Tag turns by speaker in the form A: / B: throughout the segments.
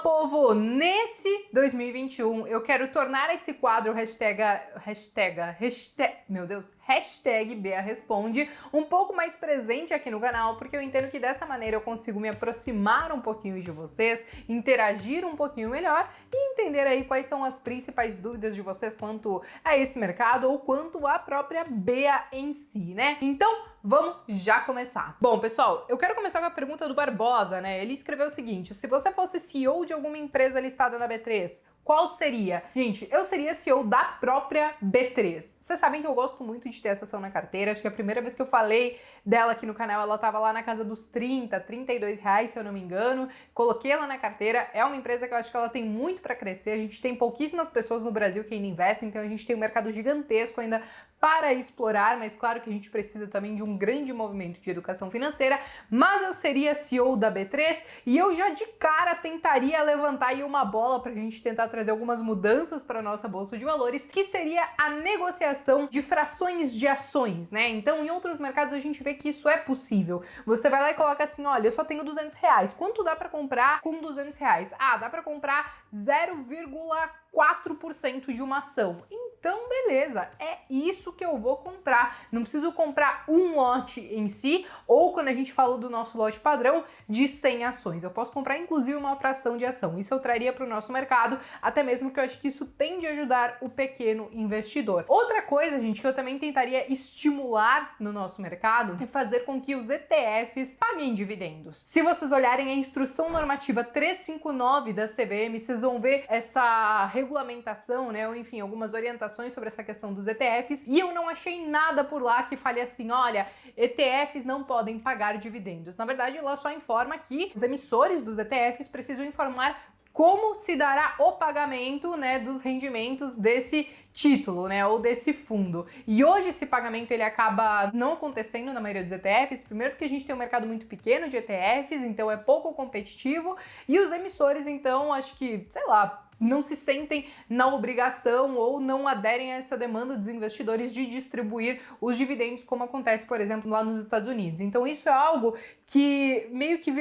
A: povo, nesse 2021 eu quero tornar esse quadro hashtag BA Responde um pouco mais presente aqui no canal, porque eu entendo que dessa maneira eu consigo me aproximar um pouquinho de vocês, interagir um pouquinho melhor e entender aí quais são as principais dúvidas de vocês quanto a esse mercado ou quanto à própria BA em si, né? Então, vamos já começar. Bom, pessoal, eu quero começar com a pergunta do Barbosa, né? Ele escreveu o seguinte: se você fosse CEO de alguma empresa listada na B3, qual seria? Gente, eu seria CEO da própria B3. Vocês sabem que eu gosto muito de ter essa ação na carteira. Acho que a primeira vez que eu falei dela aqui no canal, ela tava lá na casa dos 30, 32 reais, se eu não me engano. Coloquei ela na carteira. É uma empresa que eu acho que ela tem muito para crescer. A gente tem pouquíssimas pessoas no Brasil que ainda investem, então a gente tem um mercado gigantesco ainda para explorar, mas claro que a gente precisa também de um grande movimento de educação financeira. Mas eu seria CEO da B3 e eu já de cara tentaria levantar aí uma bola para a gente tentar trazer algumas mudanças para a nossa bolsa de valores, que seria a negociação de frações de ações, né? Então, em outros mercados a gente vê que isso é possível. Você vai lá e coloca assim, olha, eu só tenho 200 reais. Quanto dá para comprar com 200 reais? Ah, dá para comprar 0,4% de uma ação. Então, beleza, é isso que eu vou comprar. Não preciso comprar um lote em si, ou quando a gente fala do nosso lote padrão, de 100 ações. Eu posso comprar, inclusive, uma fração de ação. Isso eu traria para o nosso mercado, até mesmo que eu acho que isso tende a ajudar o pequeno investidor. Outra coisa, gente, que eu também tentaria estimular no nosso mercado é fazer com que os ETFs paguem dividendos. Se vocês olharem a instrução normativa 359 da CVM, vocês vão ver essa regulamentação, né, ou enfim, algumas orientações sobre essa questão dos ETFs, e eu não achei nada por lá que fale assim, olha, ETFs não podem pagar dividendos. Na verdade, ela só informa que os emissores dos ETFs precisam informar como se dará o pagamento, né, dos rendimentos desse título, né, ou desse fundo. E hoje esse pagamento ele acaba não acontecendo na maioria dos ETFs, primeiro porque a gente tem um mercado muito pequeno de ETFs, então é pouco competitivo, e os emissores, então, acho que, sei lá, não se sentem na obrigação ou não aderem a essa demanda dos investidores de distribuir os dividendos, como acontece, por exemplo, lá nos Estados Unidos. Então isso é algo que meio que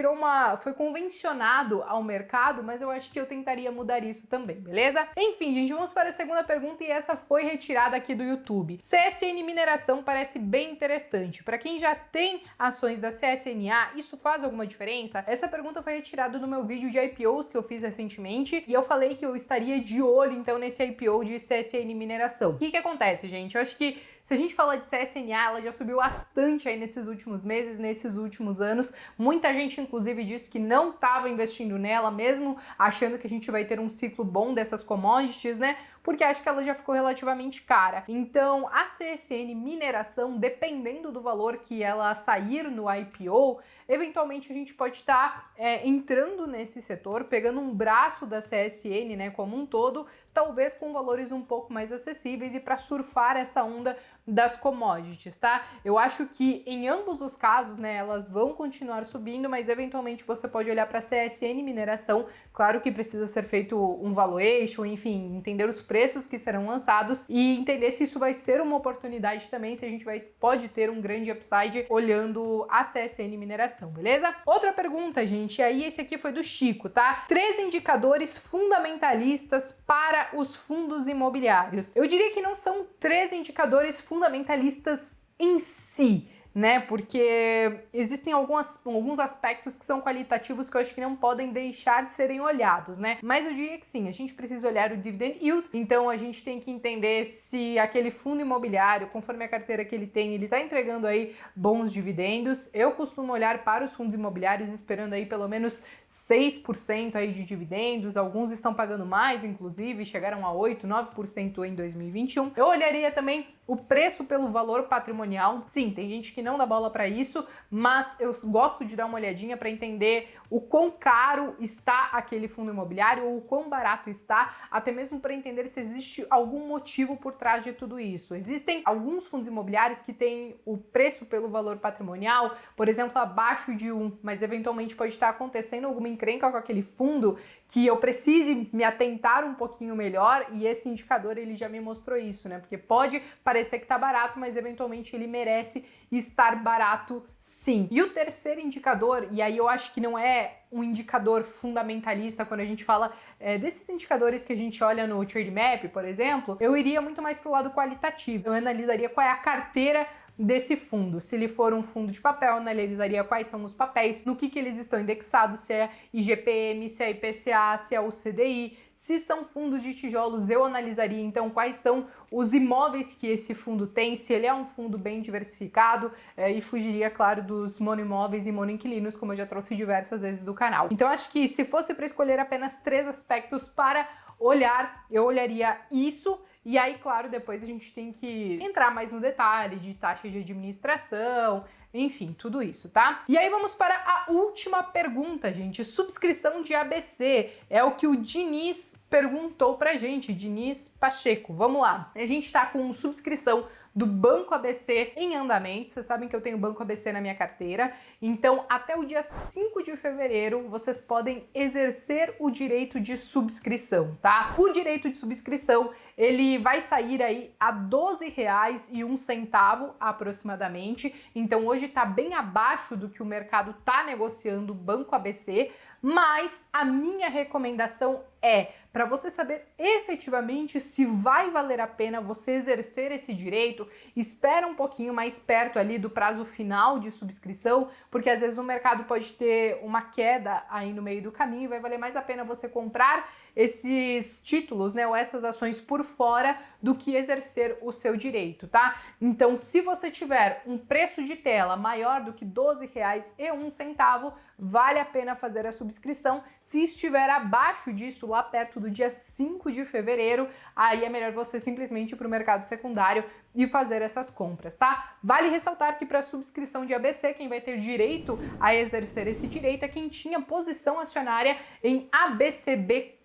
A: foi convencionado ao mercado, mas eu acho que eu tentaria mudar isso também, beleza? Enfim, gente, vamos para a segunda pergunta e essa foi retirada aqui do YouTube. CSN Mineração parece bem interessante. Para quem já tem ações da CSNA, isso faz alguma diferença? Essa pergunta foi retirada do meu vídeo de IPOs que eu fiz recentemente e eu falei que eu estaria de olho, então, nesse IPO de CSN Mineração. O que acontece, gente? Eu acho que se a gente falar de CSNA, ela já subiu bastante aí nesses últimos meses, nesses últimos anos. Muita gente, inclusive, disse que não estava investindo nela, mesmo achando que a gente vai ter um ciclo bom dessas commodities, né? Porque acho que ela já ficou relativamente cara. Então, a CSN Mineração, dependendo do valor que ela sair no IPO, eventualmente a gente pode estar entrando nesse setor, pegando um braço da CSN, né, como um todo, talvez com valores um pouco mais acessíveis e para surfar essa onda das commodities, tá? Eu acho que em ambos os casos, né, elas vão continuar subindo, mas eventualmente você pode olhar para a CSN Mineração, claro que precisa ser feito um valuation, enfim, entender os preços que serão lançados e entender se isso vai ser uma oportunidade também, se a gente pode ter um grande upside olhando a CSN Mineração, beleza? Outra pergunta, gente, aí esse aqui foi do Chico, tá? 3 indicadores fundamentalistas para os fundos imobiliários. Eu diria que não são 3 indicadores fundamentalistas em si, né? Porque existem alguns aspectos que são qualitativos que eu acho que não podem deixar de serem olhados, né? Mas eu diria que sim, a gente precisa olhar o dividend yield, então a gente tem que entender se aquele fundo imobiliário, conforme a carteira que ele tem, ele tá entregando aí bons dividendos. Eu costumo olhar para os fundos imobiliários esperando aí pelo menos 6% aí de dividendos, alguns estão pagando mais, inclusive, chegaram a 8, 9% em 2021. Eu olharia também o preço pelo valor patrimonial. Sim, tem gente que não dá bola para isso, mas eu gosto de dar uma olhadinha para entender o quão caro está aquele fundo imobiliário ou o quão barato está, até mesmo para entender se existe algum motivo por trás de tudo isso. Existem alguns fundos imobiliários que têm o preço pelo valor patrimonial, por exemplo, abaixo de 1, mas eventualmente pode estar acontecendo alguma encrenca com aquele fundo que eu precise me atentar um pouquinho melhor, e esse indicador ele já me mostrou isso, né? Porque pode parecer parecer que tá barato, mas eventualmente ele merece estar barato sim. E o terceiro indicador, e aí eu acho que não é um indicador fundamentalista quando a gente fala desses indicadores que a gente olha no Trade Map, por exemplo, eu iria muito mais pro lado qualitativo. Eu analisaria qual é a carteira desse fundo. Se ele for um fundo de papel, eu analisaria quais são os papéis, no que eles estão indexados, se é IGPM, se é IPCA, se é o CDI. Se são fundos de tijolos, eu analisaria então quais são os imóveis que esse fundo tem, se ele é um fundo bem diversificado, e fugiria, claro, dos monoimóveis e monoinquilinos, como eu já trouxe diversas vezes do canal. Então acho que se fosse para escolher apenas 3 aspectos para olhar, eu olharia isso. E aí, claro, depois a gente tem que entrar mais no detalhe de taxa de administração, enfim, tudo isso, tá? E aí vamos para a última pergunta, gente. Subscrição de ABC é o que o Diniz perguntou pra gente, Diniz Pacheco. Vamos lá. A gente tá com subscrição do Banco ABC em andamento. Vocês sabem que eu tenho Banco ABC na minha carteira. Então, até o dia 5 de fevereiro, vocês podem exercer o direito de subscrição, tá? O direito de subscrição, ele vai sair aí a R$12,01 aproximadamente. Então, hoje tá bem abaixo do que o mercado tá negociando o Banco ABC, mas a minha recomendação é para você saber efetivamente se vai valer a pena você exercer esse direito, espera um pouquinho mais perto ali do prazo final de subscrição, porque às vezes o mercado pode ter uma queda aí no meio do caminho e vai valer mais a pena você comprar esses títulos, né, ou essas ações por fora do que exercer o seu direito, tá? Então, se você tiver um preço de tela maior do que R$12,01, vale a pena fazer a subscrição. Se estiver abaixo disso, lá perto do dia 5 de fevereiro, aí é melhor você simplesmente ir para o mercado secundário e fazer essas compras, tá? Vale ressaltar que para a subscrição de ABC, quem vai ter direito a exercer esse direito é quem tinha posição acionária em ABCB4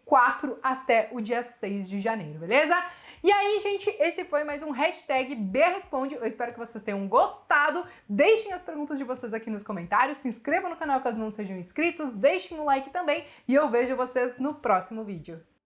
A: até o dia 6 de janeiro, beleza? E aí, gente, esse foi mais um hashtag BResponde. Eu espero que vocês tenham gostado. Deixem as perguntas de vocês aqui nos comentários. Se inscrevam no canal caso não sejam inscritos. Deixem um like também. E eu vejo vocês no próximo vídeo.